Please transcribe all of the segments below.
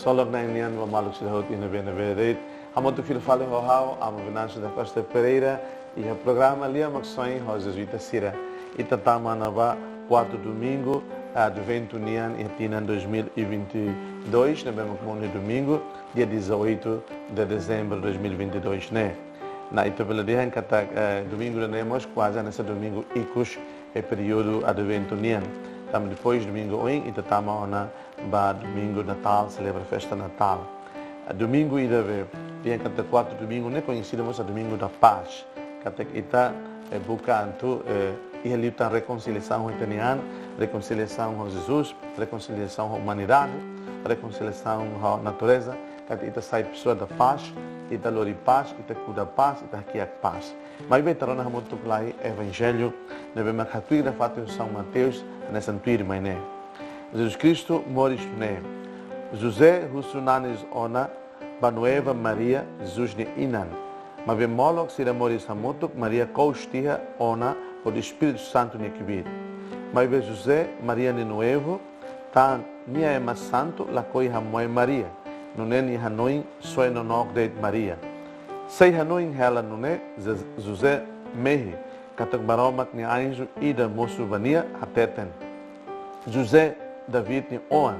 solok na inian mamaluk sila hot ina bena bena. Amo tu fil fale ho hao, amo Venâncio da Costa Pereira e o programa Lia Maxões ho Jesuíta Sira. Itatama na ba 4 domingo do vento nian e tinan 2022, na mesma como domingo, dia 18 de dezembro de 2022, né? Na itapeladeha em kata domingo de nemos quase nesse domingo icus é período advento nian. Tam depois domingo oin itatama ona ba domingo Natal, celebra a festa Natal. Domingo ida ve dia kata 4 domingo ne conhecemos a domingo da paz. Kata kita buka antu e ali está reconciliação italiana, reconciliação com Jesus, reconciliação com a humanidade, reconciliação com a natureza. Kata ita sai pessoa da paz, ita lori paz, ita cuida paz, ita aqui a paz. Mas bem tarona muito claro evangelho, neve macatui da fato São Mateus nessa antiga manhã. Jesus Cristo moris ne. José Rusunanes ona Banueva Maria Jesus ne inan. Mas bem molok sira moris hamutuk Maria Coustia ona o Espírito Santo ne kibir. Mas bem José Maria ne Nuevo tan nia ema santo la coi hamoe Maria. Nunen hanoin soe no nog de Maria. Sei hanoin hela nune José mehi katak baromak ni anjo ida mosu vania hateten. José David ni oan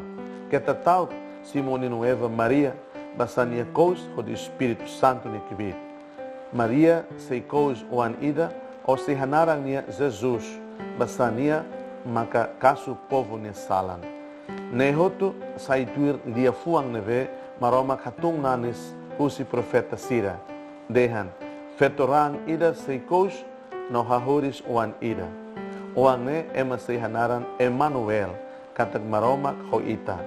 que tal Simone Nueva Maria basania cous o do Espírito Santo ne kibir. Maria sei cous oan ida o se hanarania Jesus basania maka kasu povo ne salan. Nehotu saituir lia fuang neve maroma katung nanis usi profeta Sira. Dehan fetorang ida sei cous no hahoris oan ida. Oan ne ema sei hanaran Emmanuel katak maroma hoita.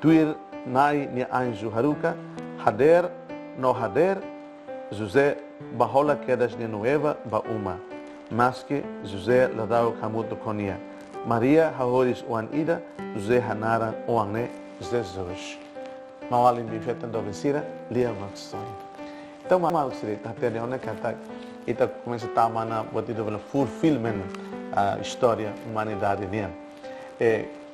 Tuir nai ni anjo haruka hader no hader José bahola quedas ni nueva ba uma mas que José ladau kamuto konia Maria hahoris oan ida José hanara oane Jesus mawalim bifetan do vesira lia maxoi então mal sire tatene ona kata ita começa a mana batido pela fulfillment a história humanidade nian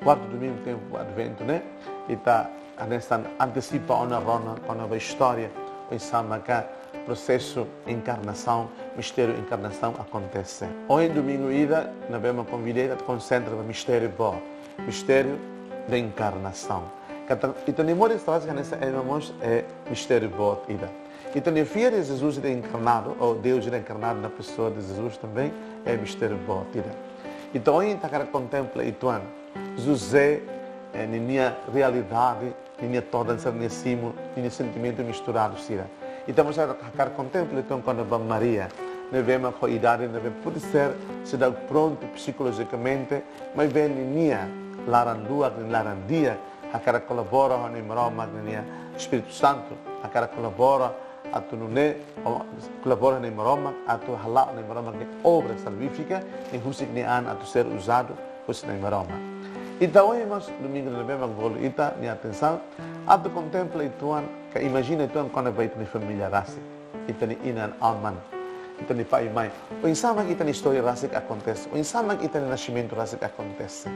quarto domingo tem o advento né e tá nessa antecipa ona rona a história pensando que processo encarnação mistério encarnação acontece hoje domingo ida nós vamos convidar a concentrar no mistério bom mistério da encarnação e tem memórias traz que nessa é mistério bom ida e tem filho de Jesus encarnado ou Deus encarnado na pessoa de Jesus também é mistério bom ida então hoje tá cara contempla ituan José minha realidade, minha toda essa cimo, minha sentimento misturado sira. E estamos a ficar contempla então quando vamos Maria, nós vemos a idade, nós pode ser se dá pronto psicologicamente, mas vem minha larandua, larandia, a cara colabora com o Roma, com o Espírito Santo, a cara colabora a tu nune, colabora com o Roma, a tu halal com o Roma que obra salvífica, e husik ni an a tu ser usado husik no Roma. Então, hoje, nós, domingo, nós vemos a ita, minha atenção, a tu contempla ituan, que imagina ituan quando vai ter família raça, e tem inan alman, e tem pai e mãe. O insama que tem história raça que acontece, o insama que tem nascimento raça que acontece.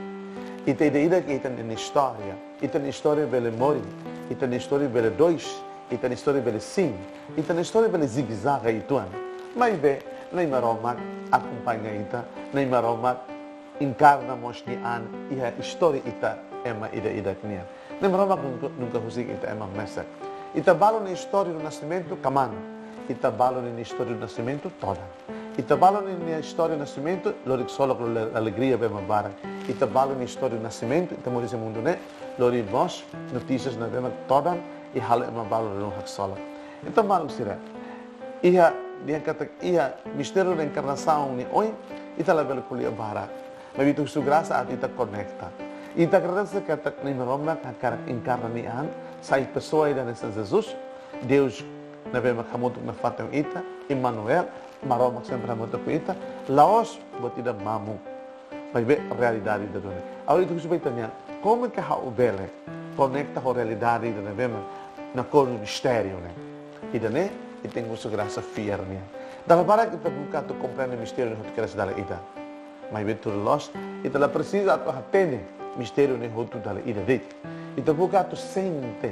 E tem ideia que tem história, e tem história bela mori, e tem história bela dois, e tem história bela sim, e tem história bela zigue-zague ituan. Mas vê, nem maroma acompanha ita, nem maroma encarna mosni an ia história ita ema ida knia nem maroma nunca husik ita ema mesak ita balo na história do nascimento kaman ita balo na história do nascimento toda ita balo na história do nascimento lorik solo com alegria bema bara ita balo na história do nascimento ita moris mundo né lori vos notícias na bema toda e hala ema balo no hak solo então malo sira ia dia kata ia mistério da encarnação ni oi ita level kuliah bara mas itu su graça a kita conecta. E ta graça que ta nem maroma cara encarnian, sai pessoa ida nessa Jesus, Deus na vema kamuto na fatam ita, Emmanuel, maroma sempre kamuto ko ita, laos botida mamu. Mas vê a realidade da dona. Agora itu su tanya, como que ha ubele conecta com a realidade da vema na cor do mistério, né? E daí e tem su graça fiarnia. Dalla para kita buka tu compreende mistério que queres dar ita. Mas betul lost, itulah precisa atau hatene mistério nem roto da ida dele. Então, o gato sente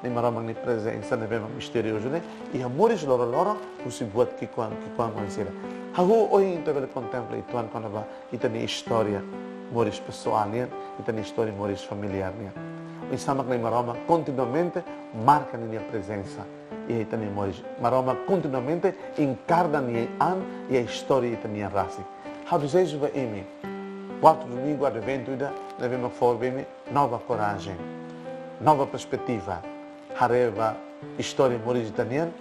nem maroma nem presença, nem bem misterioso, né? E amores loro, o se buat que quando será. Hago hoje então ele contempla e tuan quando vai e tem história amores pessoal, né? E tem história amores familiar, né? O sama nem maroma continuamente marca minha presença e aí tem amores. Maroma continuamente encarna minha an e a história e tem minha raça. How desejo vai em mim. Quarto domingo a evento ida, devemos forme nova coragem, nova perspectiva. Hareva história amores italiana,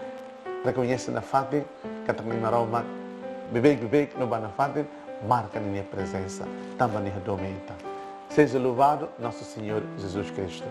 reconhece na fate, que também maroma bebê no banafate, marca minha presença, também na domenta. Seja louvado nosso Senhor Jesus Cristo.